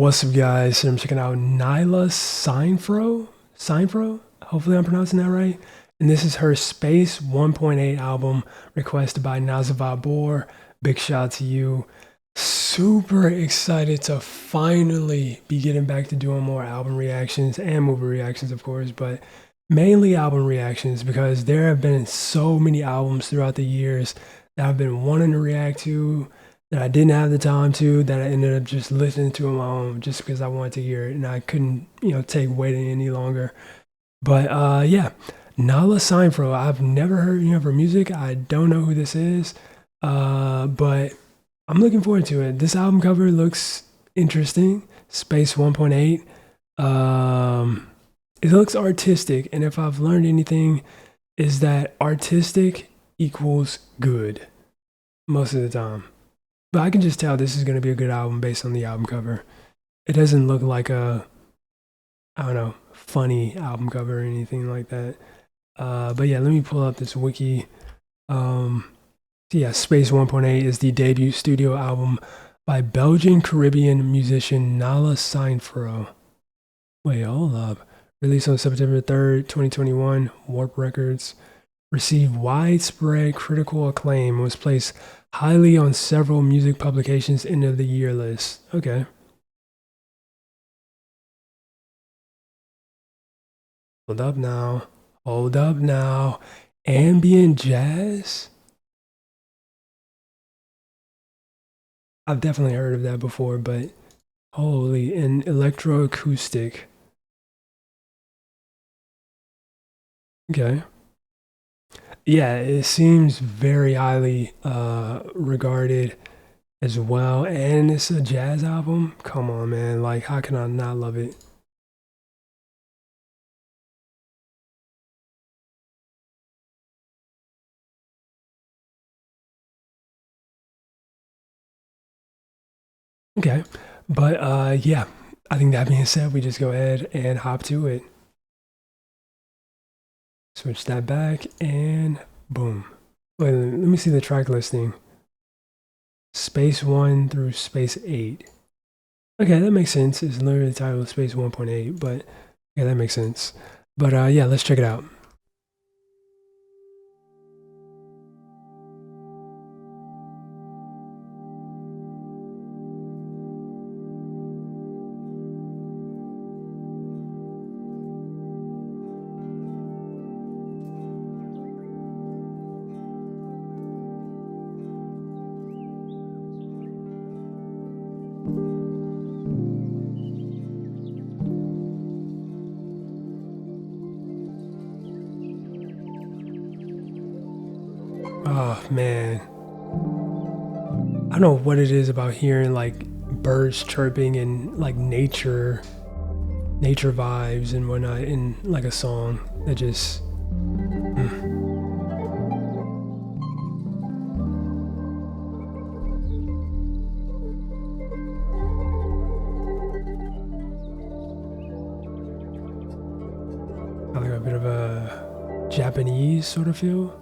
What's up, guys? So I'm checking out Sinephro. Hopefully I'm pronouncing that right. And this is her Space 1.8 album requested by Nazavat Bor. Big shout out to you. Super excited to finally be getting back to doing more album reactions and movie reactions, of course, but mainly album reactions because there have been so many albums throughout the years that I've been wanting to react to that I didn't have the time to, that I ended up just listening to on my own just because I wanted to hear it and I couldn't, take waiting any longer. But yeah, Nala Seinfeld. I've never heard of her music. I don't know who this is, but I'm looking forward to it. This album cover looks interesting. Space 1.8. It looks artistic, and if I've learned anything, is that artistic equals good most of the time. But I can just tell this is going to be a good album based on the album cover. It doesn't look like a, I don't know, funny album cover or anything like that. But yeah, let me pull up this wiki. So yeah, Space 1.8 is the debut studio album by Belgian Caribbean musician Nala Seinfro. Wait, hold up. Released on September 3rd, 2021, Warp Records. Received widespread critical acclaim and was placed highly on several music publications' end of the year list. Okay. Hold up now. Hold up now. Ambient jazz? I've definitely heard of that before, but holy, and electroacoustic. Okay. Yeah, it seems very highly regarded as well. And it's a jazz album. Come on, man. Like, how can I not love it? Okay. But yeah, I think that being said, we just go ahead and hop to it. Switch that back and boom. Wait, let me see the track listing. Space 1 through Space 8. Okay, that makes sense. It's literally the title of Space 1.8, but yeah, that makes sense. But yeah, let's check it out. Oh man, I don't know what it is about hearing like birds chirping and like nature vibes and whatnot in like a song that just like a bit of a Japanese sort of feel.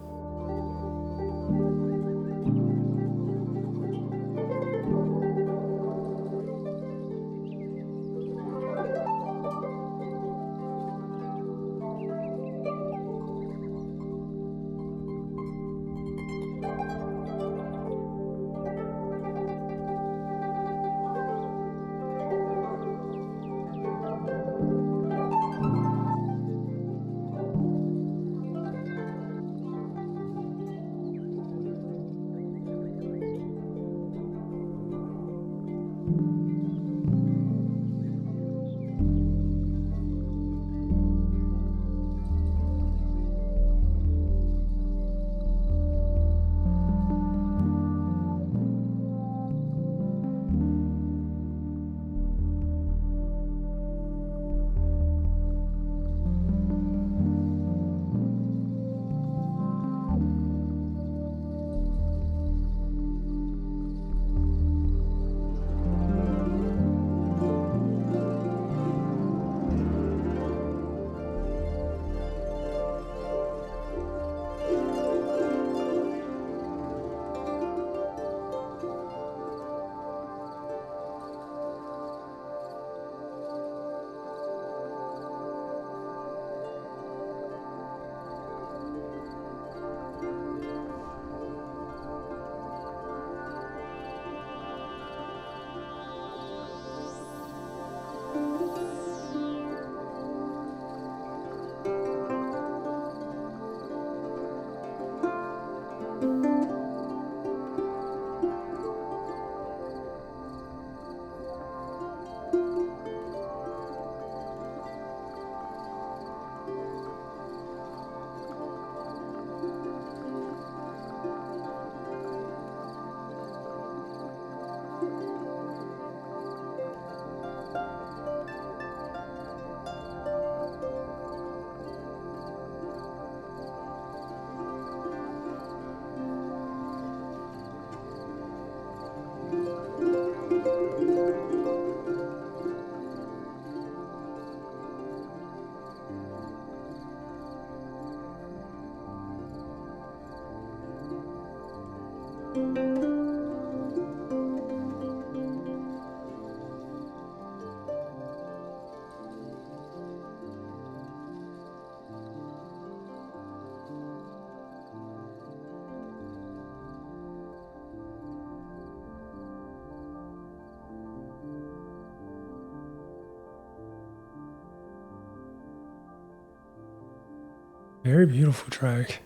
Very beautiful track.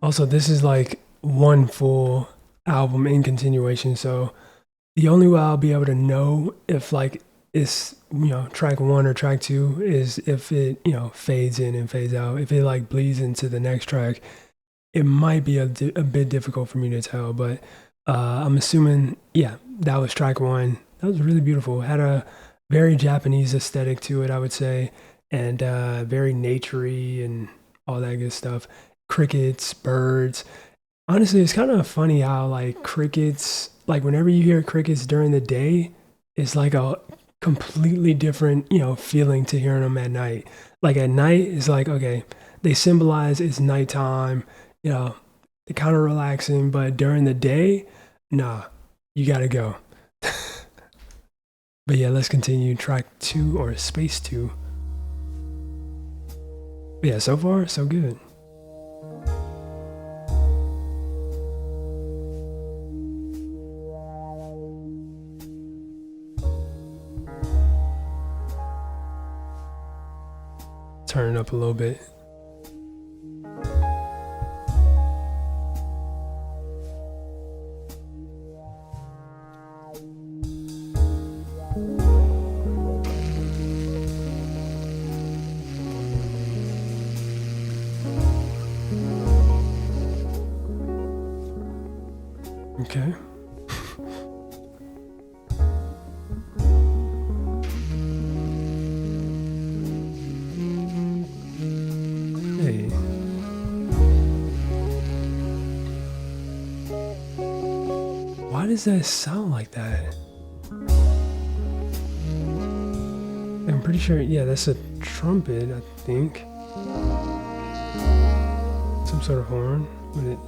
Also, this is like one full album in continuation, so the only way I'll be able to know if like it's track one or track two is if it fades in and fades out. If it like bleeds into the next track, it might be a bit difficult for me to tell. But I'm assuming, yeah, that was track one. That was really beautiful. It had a very Japanese aesthetic to it, I would say, and very naturey and all that good stuff. Crickets, birds. Honestly, it's kind of funny how like crickets, like whenever you hear crickets during the day, it's like a completely different, feeling to hearing them at night. Like at night, it's like, okay, they symbolize it's nighttime, they're kind of relaxing, but during the day, nah, you gotta go. But yeah, let's continue track two or space two. But yeah, so far, so good. Turn it up a little bit. Okay. Hey. Why does that sound like that? I'm pretty sure, yeah, that's a trumpet, I think. Some sort of horn. But it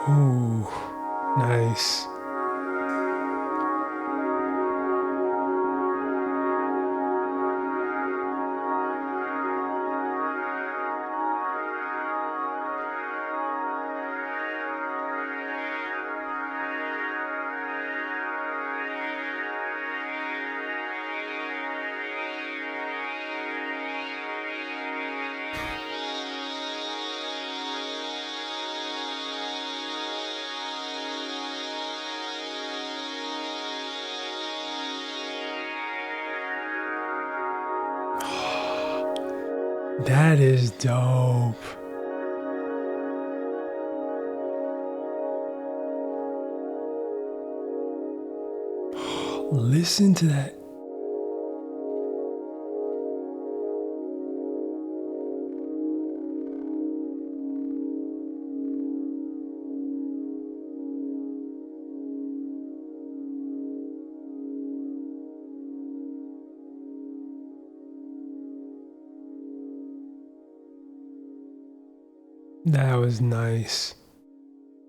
Ooh, nice. That is dope. Listen to that. That was nice.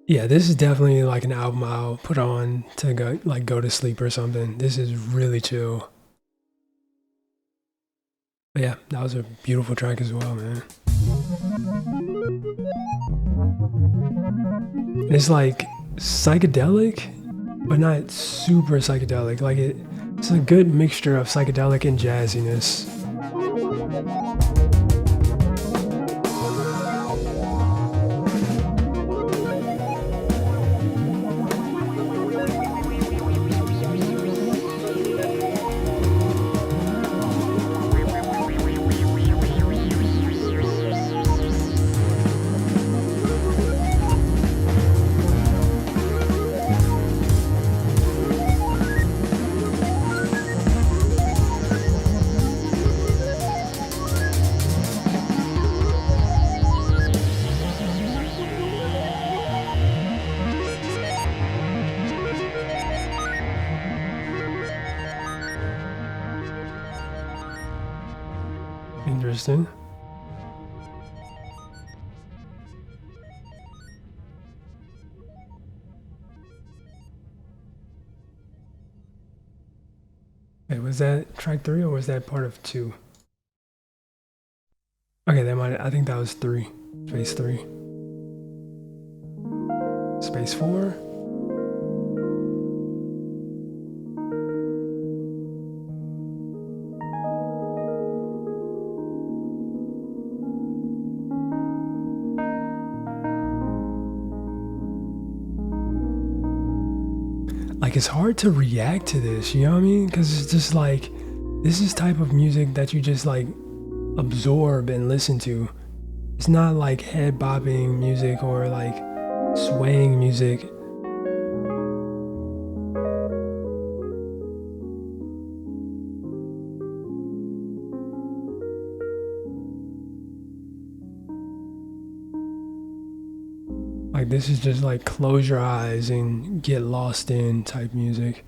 Yeah, this is definitely like an album I'll put on to go to sleep or something. This is really chill. But yeah, that was a beautiful track as well, man. It's like psychedelic, but not super psychedelic. Like it's a good mixture of psychedelic and jazziness. Interesting. Wait, was that track 3 or was that part of 2? Okay, I think that was 3. Space 3. Space 4? Like it's hard to react to this, you know what I mean? Because it's just like this is type of music that you just like absorb and listen to. It's not like head bobbing music or like swaying music. Like this is just like close your eyes and get lost in type music.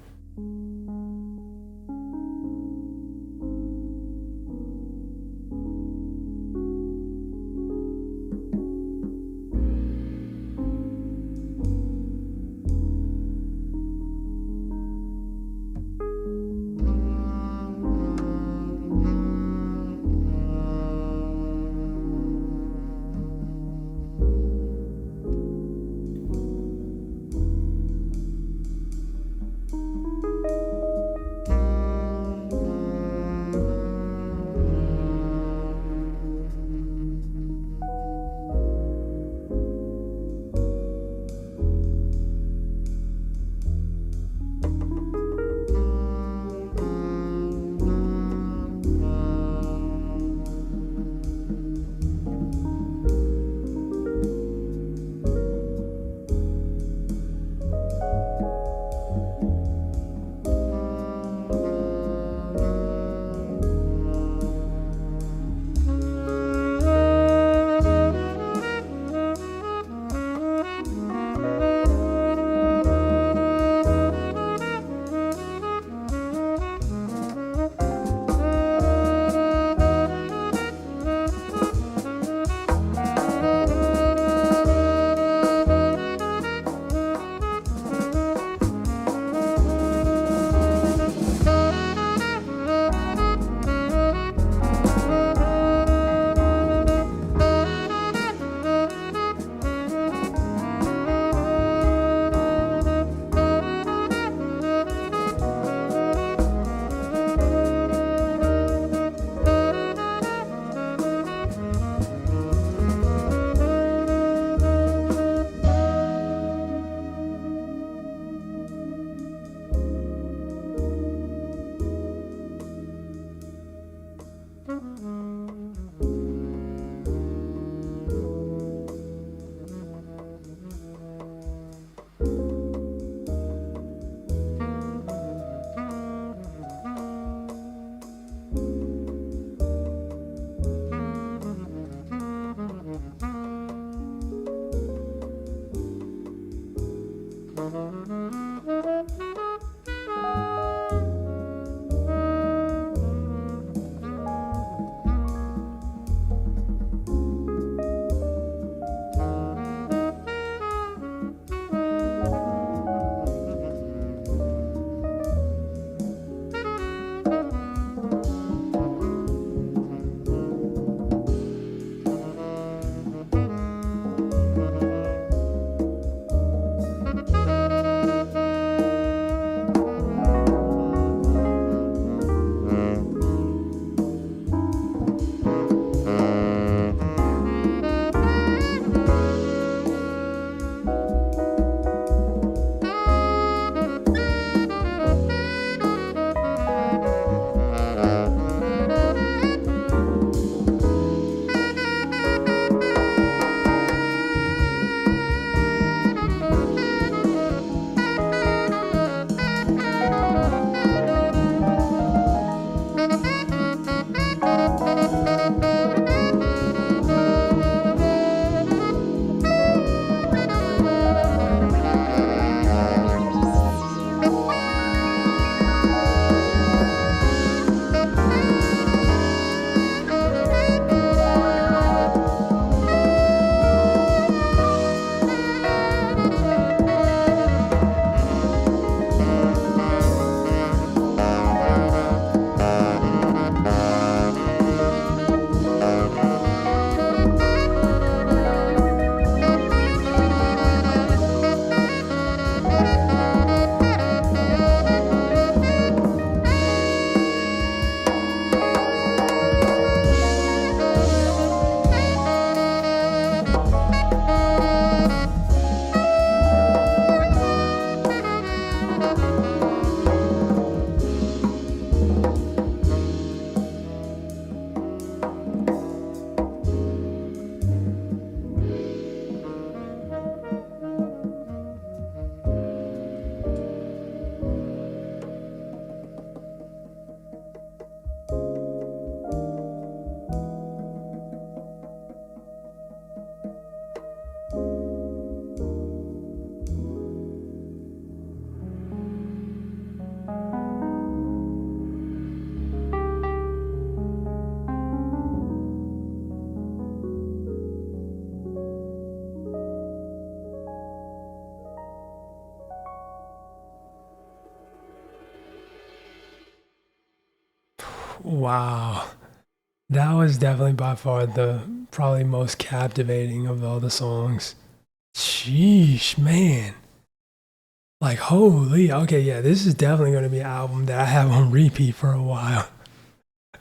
Wow. That was definitely by far the probably most captivating of all the songs. Sheesh, man. Like, holy. Okay, yeah, this is definitely going to be an album that I have on repeat for a while.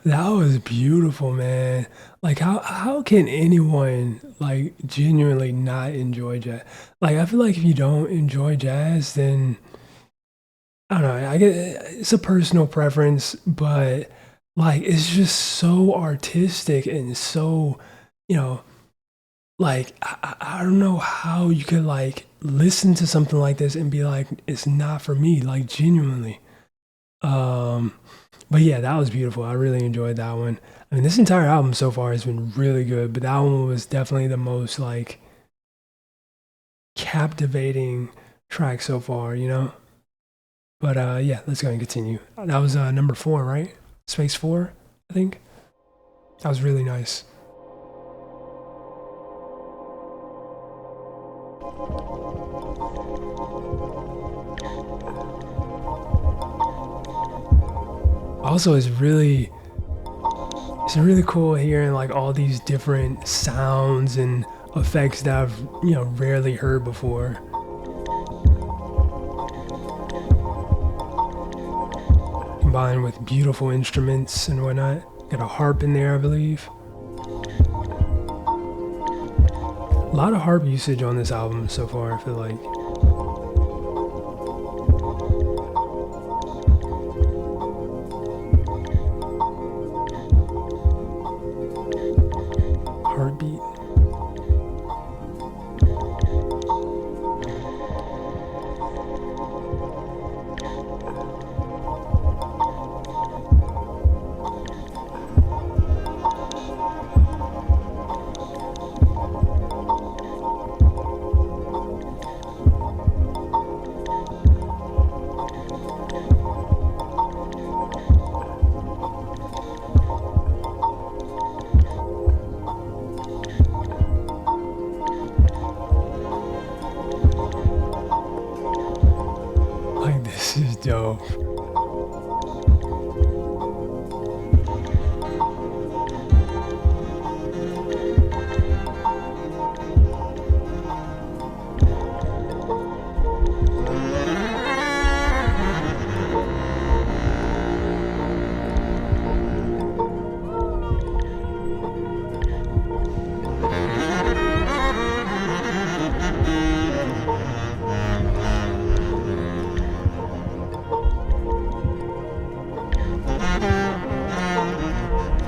That was beautiful, man. Like, how can anyone like genuinely not enjoy jazz? Like, I feel like if you don't enjoy jazz, then I don't know. I get it's a personal preference, but like, it's just so artistic and so, you know, like I don't know how you could like listen to something like this and be like, it's not for me, like genuinely. Um, but yeah, that was beautiful. I really enjoyed that one. I mean, this entire album so far has been really good, but that one was definitely the most like captivating track so far, you know? But yeah, let's go and continue. That was number four, right? Space four, I think. That was really nice. Also, it's really cool hearing like all these different sounds and effects that I've rarely heard before. Combined with beautiful instruments and whatnot. Got a harp in there, I believe. A lot of harp usage on this album so far, I feel like. Heartbeat. Like, this is dope.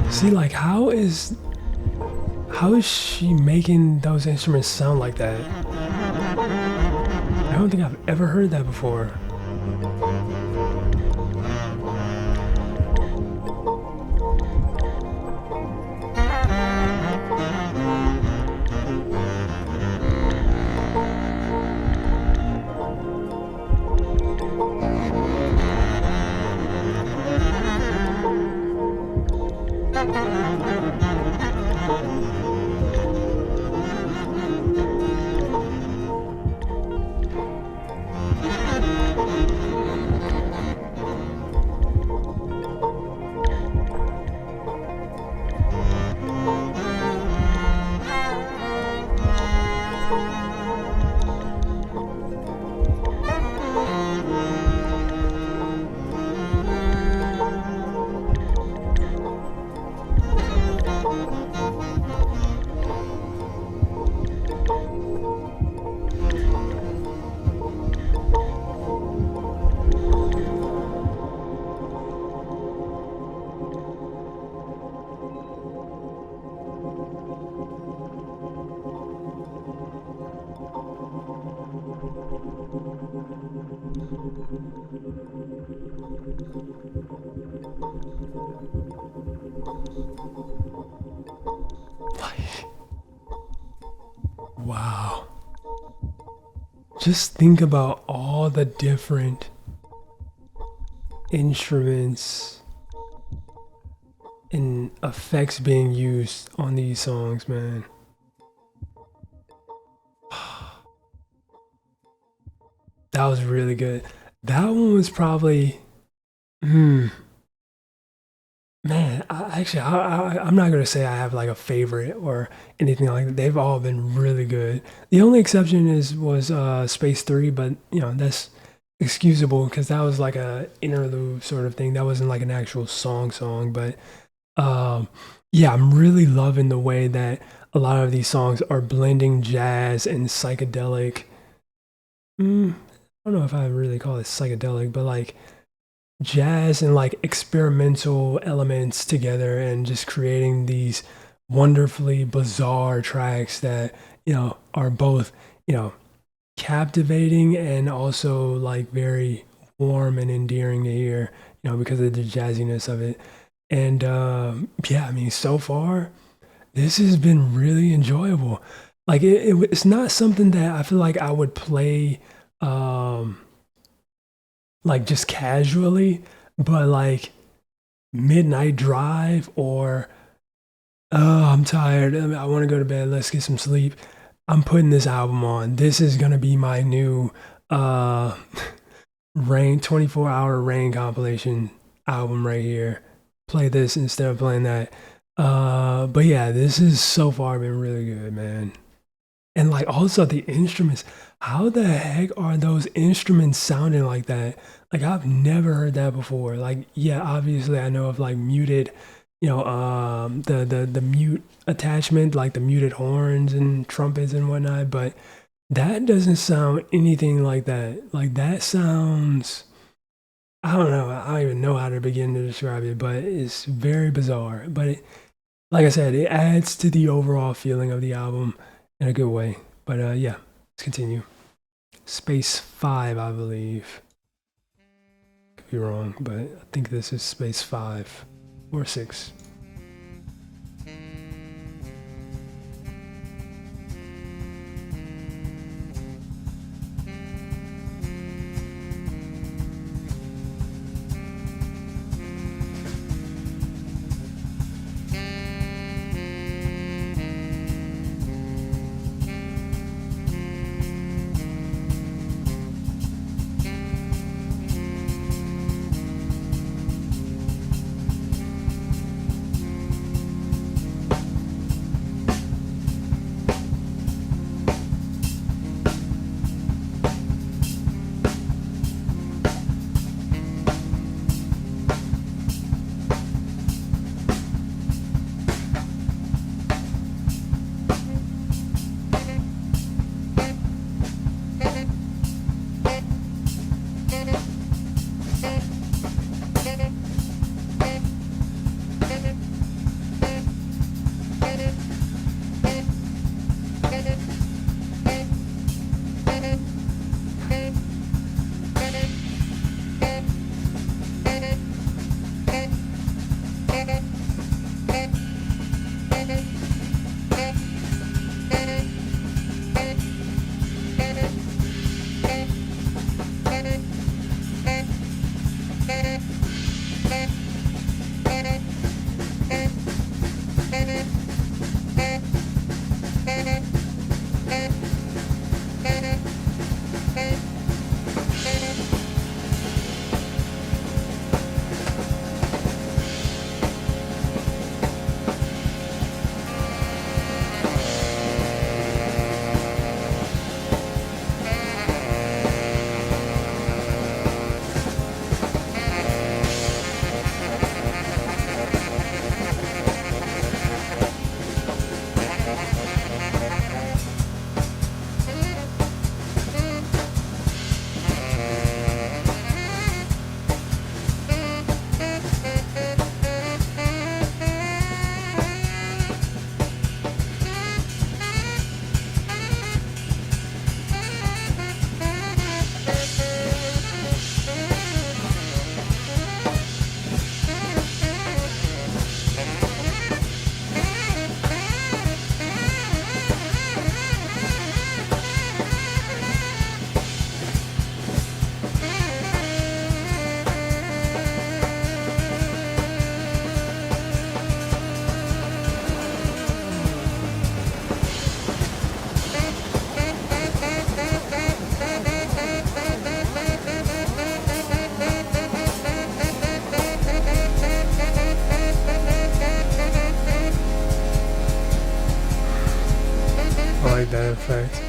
See, like, how is she making those instruments sound like that? I don't think I've ever heard that before. Like, wow. Just think about all the different instruments and effects being used on these songs, man. That was really good. That one was probably, hmm, Man, I'm not gonna say I have like a favorite or anything like that. They've all been really good. The only exception was Space Three, but you know that's excusable because that was like a interlude sort of thing. That wasn't like an actual song. But um, yeah, I'm really loving the way that a lot of these songs are blending jazz and psychedelic. I don't know if I really call it psychedelic, but like jazz and like experimental elements together and just creating these wonderfully bizarre tracks that, are both, you know, captivating and also like very warm and endearing to hear, because of the jazziness of it. And yeah, I mean, so far, this has been really enjoyable. Like it's not something that I feel like I would play um like just casually, but like midnight drive or oh, I'm tired. I want to go to bed. Let's get some sleep. I'm putting this album on. This is gonna be my new uh rain 24-hour rain compilation album right here. Play this instead of playing that. But yeah, this has so far been really good, man. And like also the instruments, how the heck are those instruments sounding like that? Like I've never heard that before. Like yeah, obviously I know of like muted, the mute attachment, like the muted horns and trumpets and whatnot, but that doesn't sound anything like that. Like that sounds, I don't know, I don't even know how to begin to describe it, but it's very bizarre. But like I said, it adds to the overall feeling of the album in a good way. But yeah, let's continue. Space 5, I believe. Could be wrong, but I think this is Space 5 or 6. like that effect.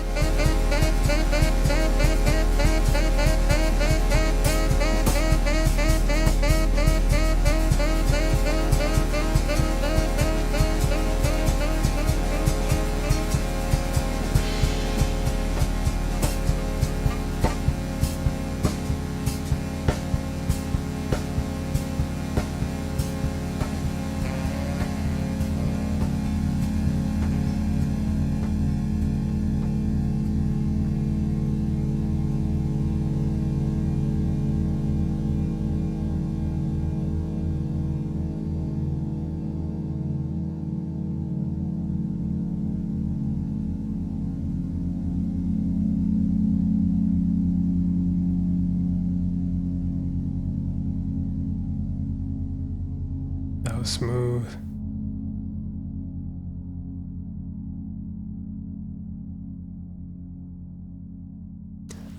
That was smooth.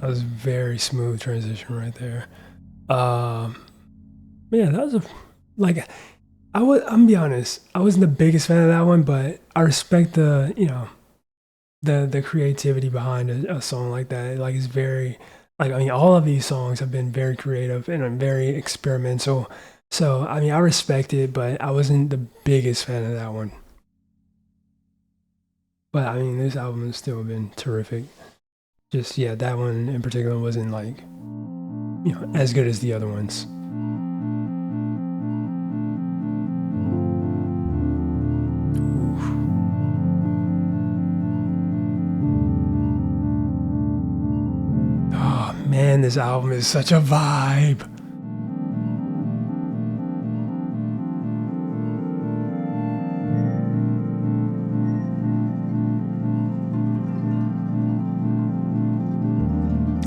That was very smooth transition right there. Yeah, that was a like I'm gonna be honest, I wasn't the biggest fan of that one, but I respect the, you know, the creativity behind a song like that. Like it's very like I mean all of these songs have been very creative and very experimental. So I mean I respect it, but I wasn't the biggest fan of that one. But I mean this album has still been terrific. Just yeah, that one in particular wasn't like, you know, as good as the other ones. Oh man, this album is such a vibe.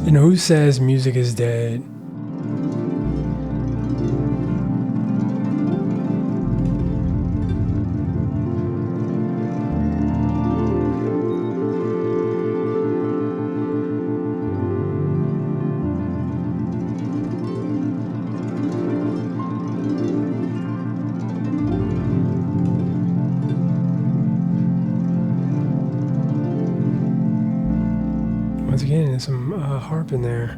And who says music is dead? Once again, there's some harp in there.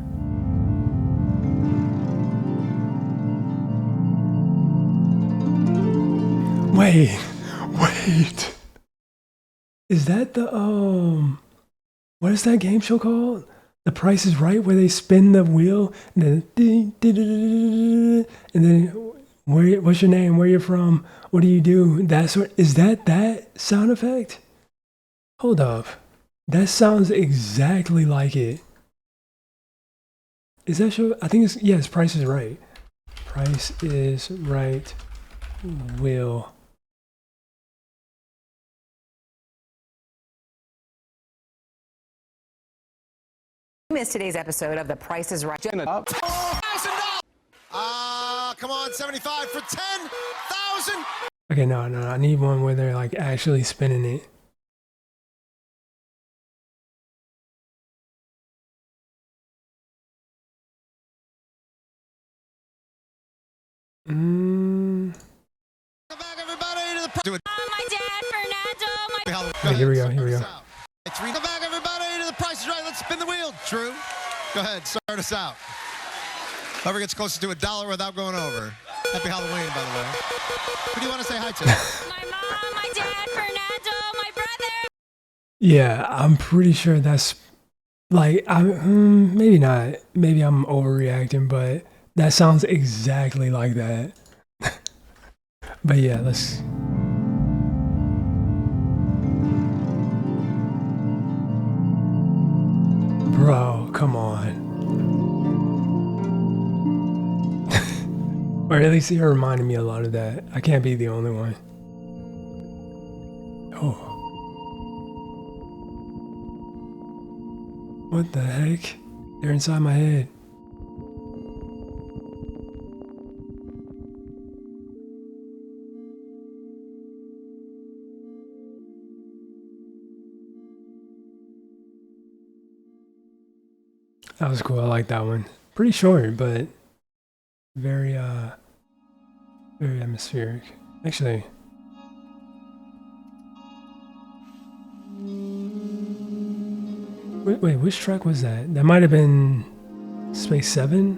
Wait. Is that the what is that game show called? The Price is Right, where they spin the wheel and then what's your name? Where you from? What do you do? Is that sound effect? Hold up. That sounds exactly like it. Is that show? I think it's, yes, Price is Right. Price is Right wheel. Missed today's episode of The Price is Right. Come on, 75 for 10,000. Okay, no, I need one where they're like actually spinning it. Back everybody to the My dad, Fernando, Okay, here we go. It's back everybody to the Price is Right. Let's spin the wheel. True. Go ahead, start us out. Whoever gets closest to $1 without going over. Happy Halloween, by the way. Who do you want to say hi to? My mom, my dad, Fernando, my brother. Yeah, I'm pretty sure that's like maybe not. Maybe I'm overreacting, but that sounds exactly like that. But yeah, let's. Bro, come on. Or at least you're reminding me a lot of that. I can't be the only one. Oh. What the heck? They're inside my head. That was cool. I like that one. Pretty short, but very very atmospheric. Actually, Wait, which track was that? That might have been Space 7?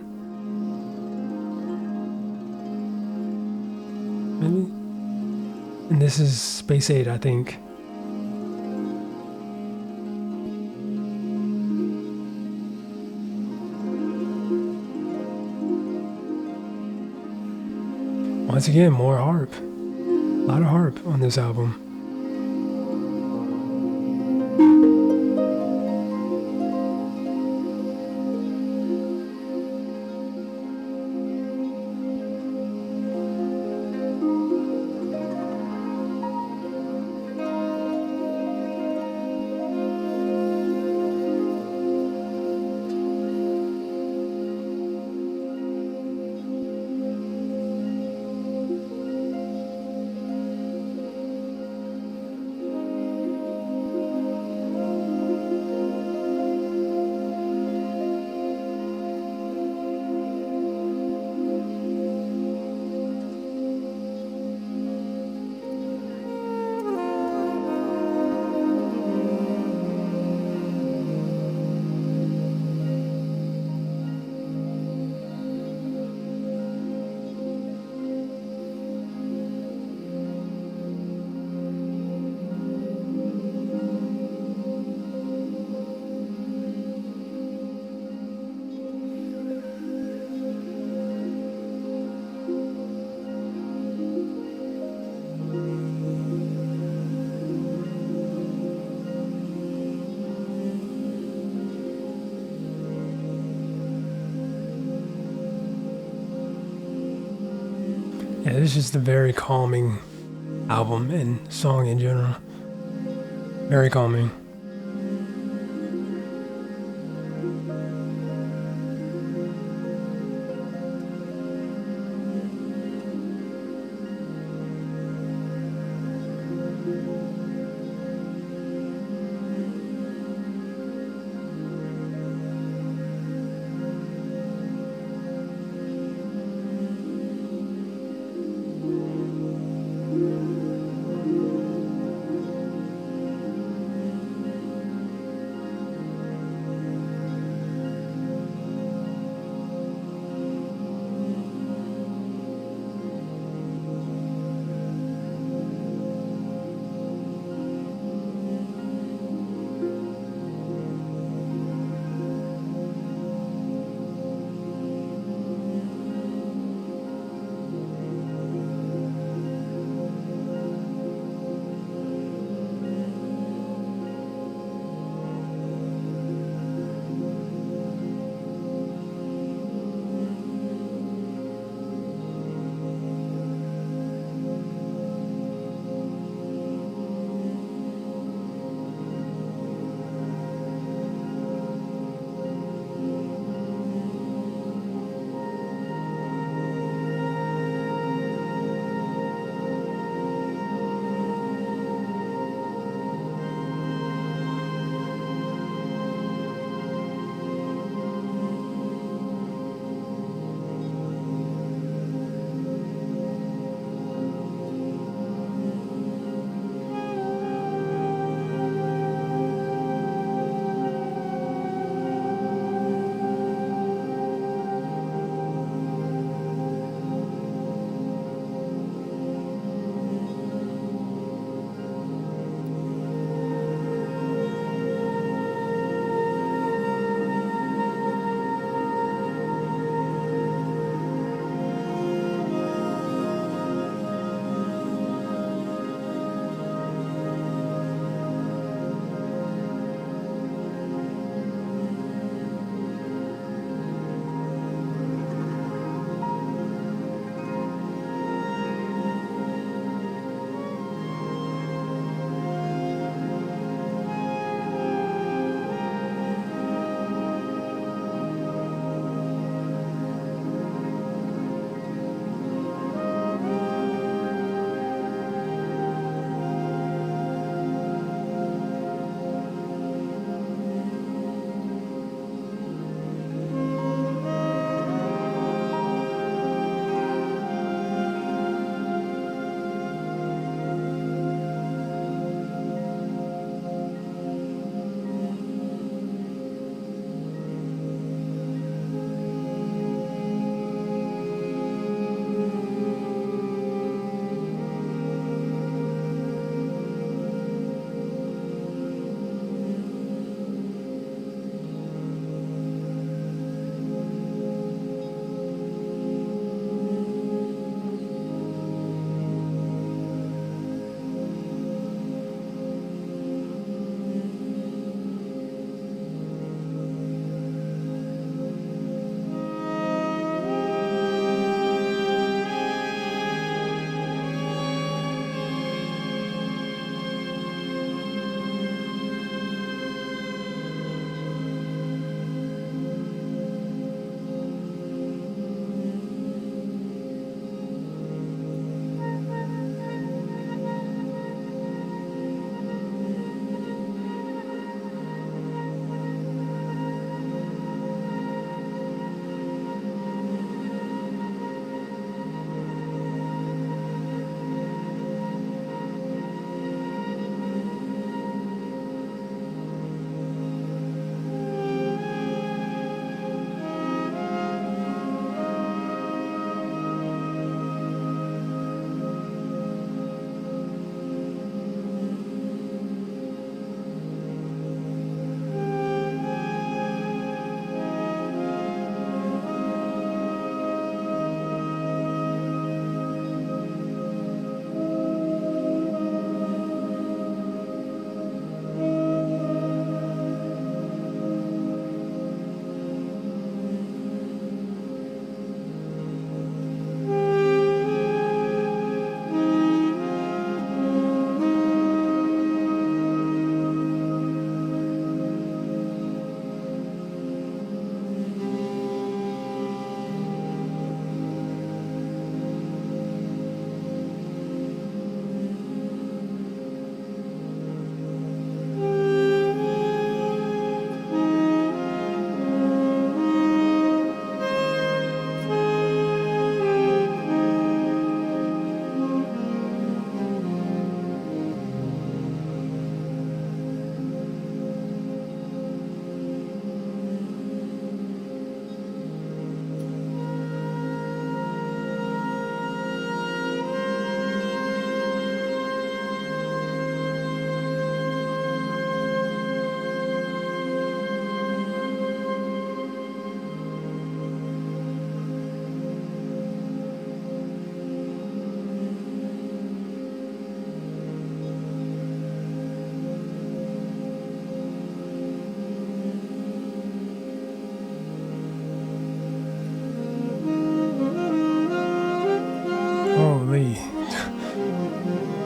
Maybe? And this is Space 8, I think. Once again, more harp. A lot of harp on this album. Yeah, this is just a very calming album and song in general. Very calming.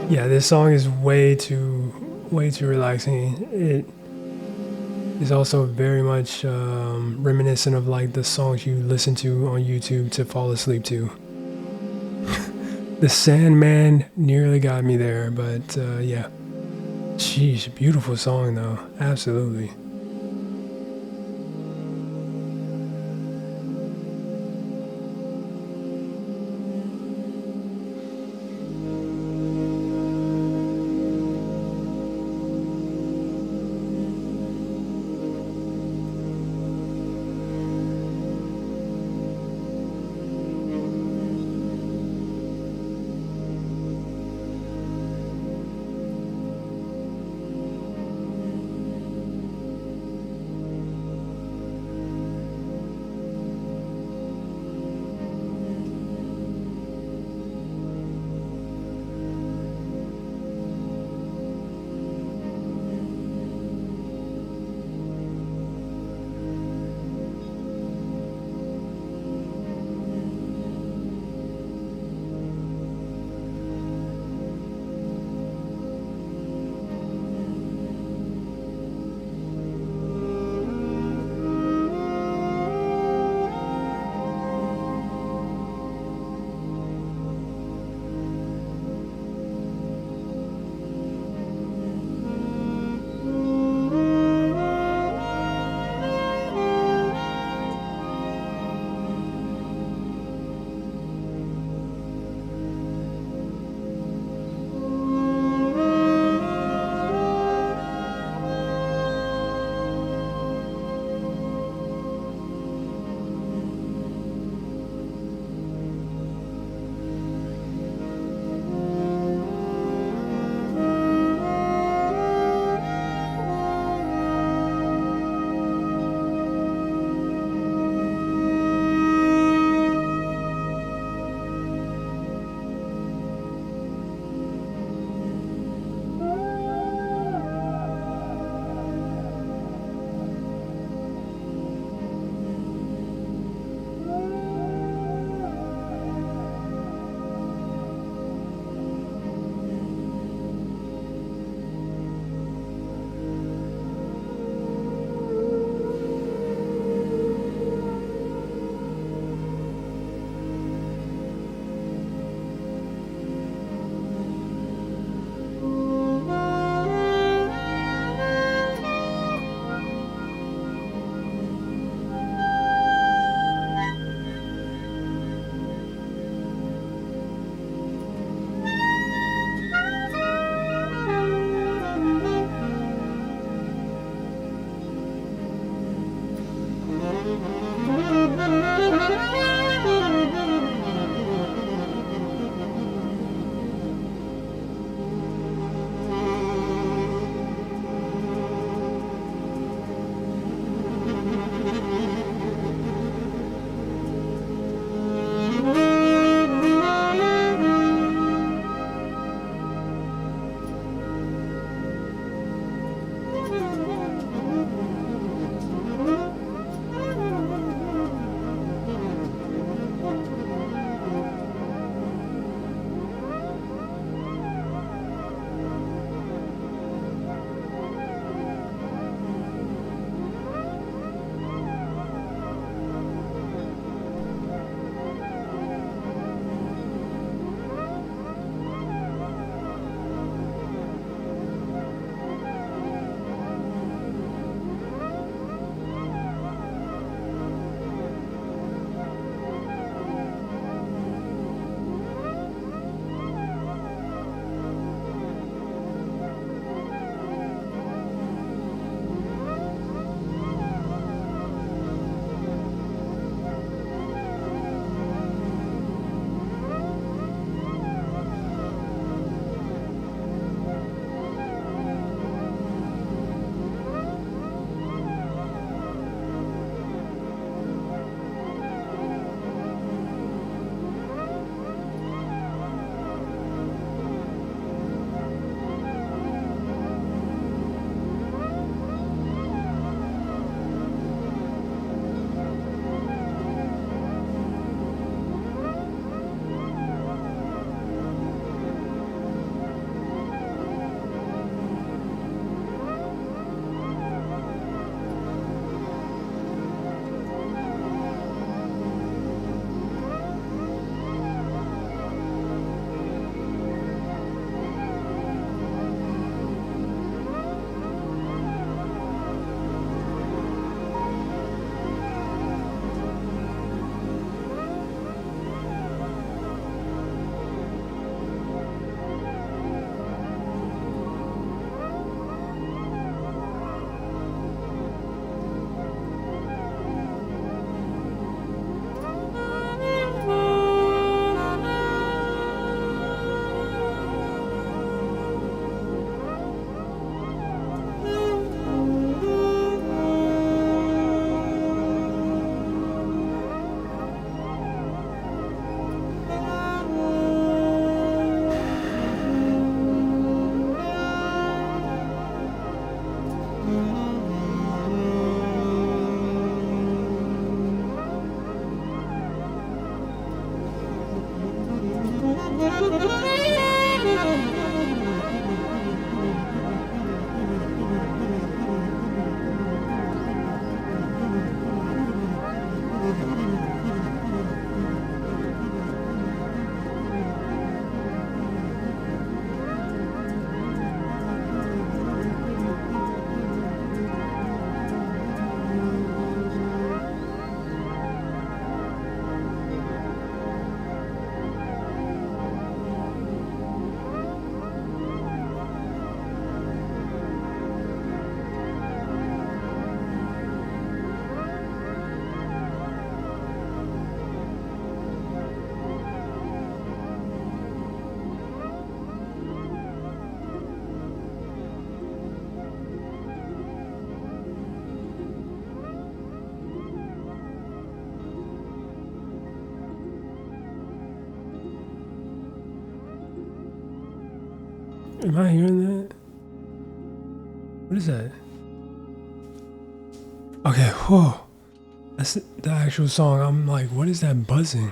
Yeah, this song is way too relaxing. It is also very much reminiscent of like the songs you listen to on YouTube to fall asleep to. The Sandman nearly got me there, but yeah. Sheesh, beautiful song though. Absolutely. Am I hearing that? What is that? Okay, whoa. That's the actual song. I'm like, what is that buzzing?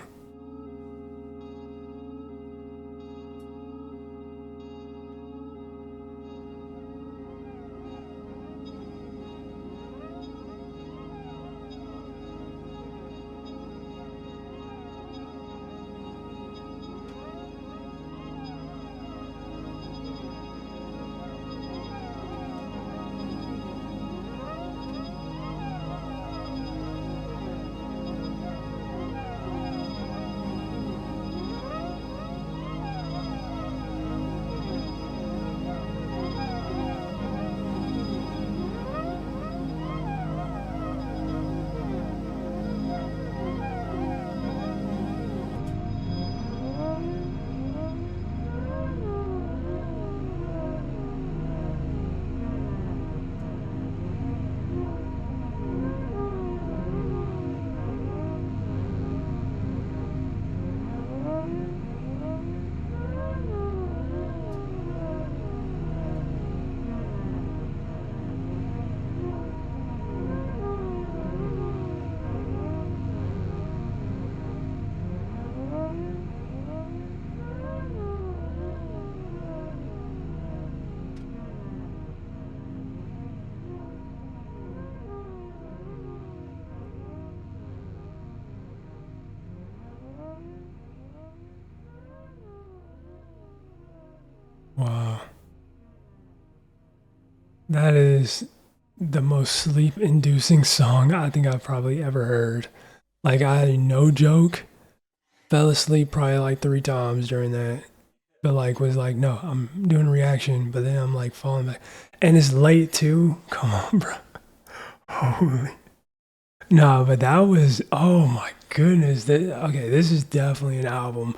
Wow. That is the most sleep inducing song I think I've probably ever heard. Like, I, no joke, fell asleep probably like 3 times during that. But like, was like, no, I'm doing a reaction, but then I'm like falling back. And it's late too. Come on, bro. Holy. No, but that was, oh my goodness. Okay, this is definitely an album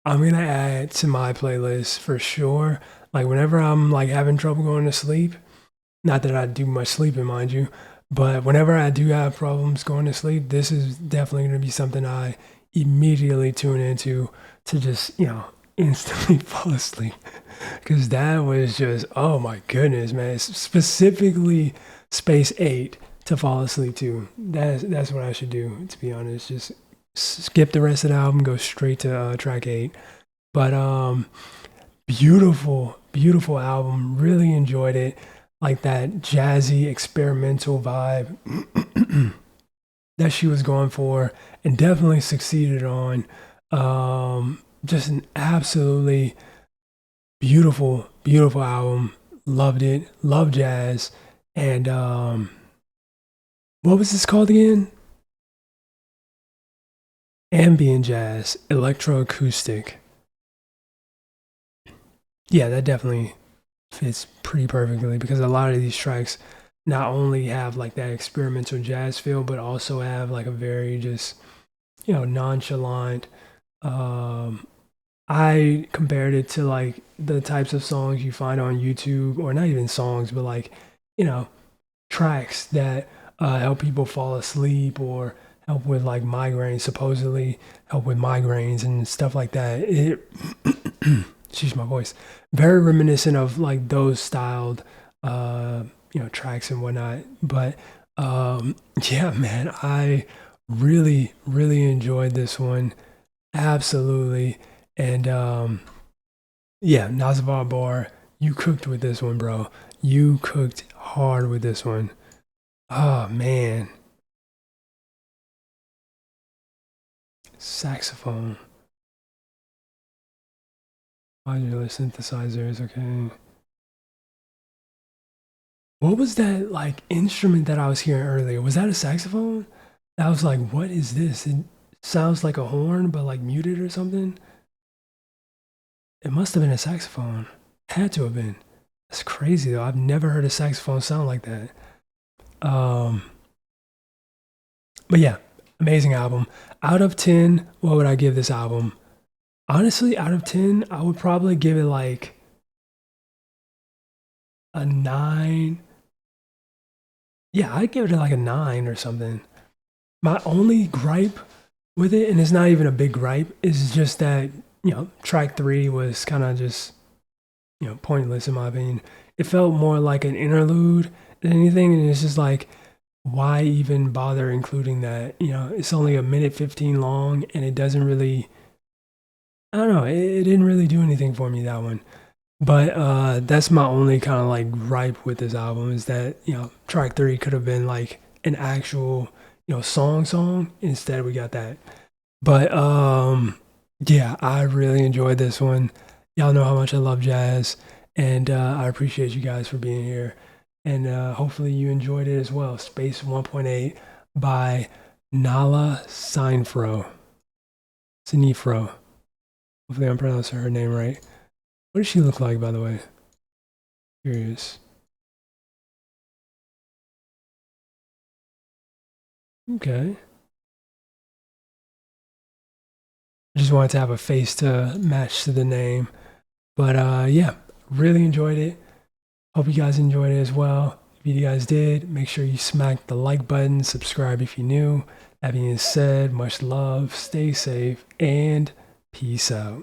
I'm gonna add to my playlist for sure. Like, whenever I'm like having trouble going to sleep, not that I do much sleeping, mind you, but whenever I do have problems going to sleep, this is definitely going to be something I immediately tune into to just, instantly fall asleep. Because that was just, oh my goodness, man. Specifically, Space 8 to fall asleep to. That's what I should do, to be honest. Just skip the rest of the album, go straight to track 8. But beautiful, beautiful album. Really enjoyed it. Like that jazzy experimental vibe that she was going for and definitely succeeded on. Just an absolutely beautiful, beautiful album. Loved it. Loved jazz. And what was this called again? Ambient jazz, electroacoustic. Yeah, that definitely fits pretty perfectly because a lot of these tracks not only have like that experimental jazz feel, but also have like a very just, nonchalant. I compared it to like the types of songs you find on YouTube, or not even songs, but like, you know, tracks that help people fall asleep or help with like migraines, supposedly help with migraines and stuff like that. Excuse my voice. Very reminiscent of like those styled, tracks and whatnot. But yeah, man, I really, really enjoyed this one. Absolutely. And yeah, Nazavar Bar, you cooked with this one, bro. You cooked hard with this one. Oh man. Saxophone. Modular synthesizers, okay. What was that like instrument that I was hearing earlier? Was that a saxophone? I was like, what is this? It sounds like a horn, but like muted or something. It must have been a saxophone. Had to have been. That's crazy though. I've never heard a saxophone sound like that. Um, but yeah, amazing album. Out of 10, what would I give this album? Honestly, out of 10, I would probably give it like a 9. Yeah, I'd give it like a 9 or something. My only gripe with it, and it's not even a big gripe, is just that, track 3 was kind of just pointless in my opinion. It felt more like an interlude than anything, and it's just like, why even bother including that? It's only a minute 15 long, and it doesn't really. I don't know. It didn't really do anything for me, that one. But that's my only kind of like gripe with this album is that track 3 could have been like an actual song. Instead, we got that. But yeah, I really enjoyed this one. Y'all know how much I love jazz, and I appreciate you guys for being here. And hopefully you enjoyed it as well. Space 1.8 by Nala Sinephro. Hopefully I'm pronouncing her name right. What does she look like, by the way? Curious. Okay. I just wanted to have a face to match to the name. But yeah, really enjoyed it. Hope you guys enjoyed it as well. If you guys did, make sure you smack the like button, subscribe if you're new. That being said, much love, stay safe, and peace out.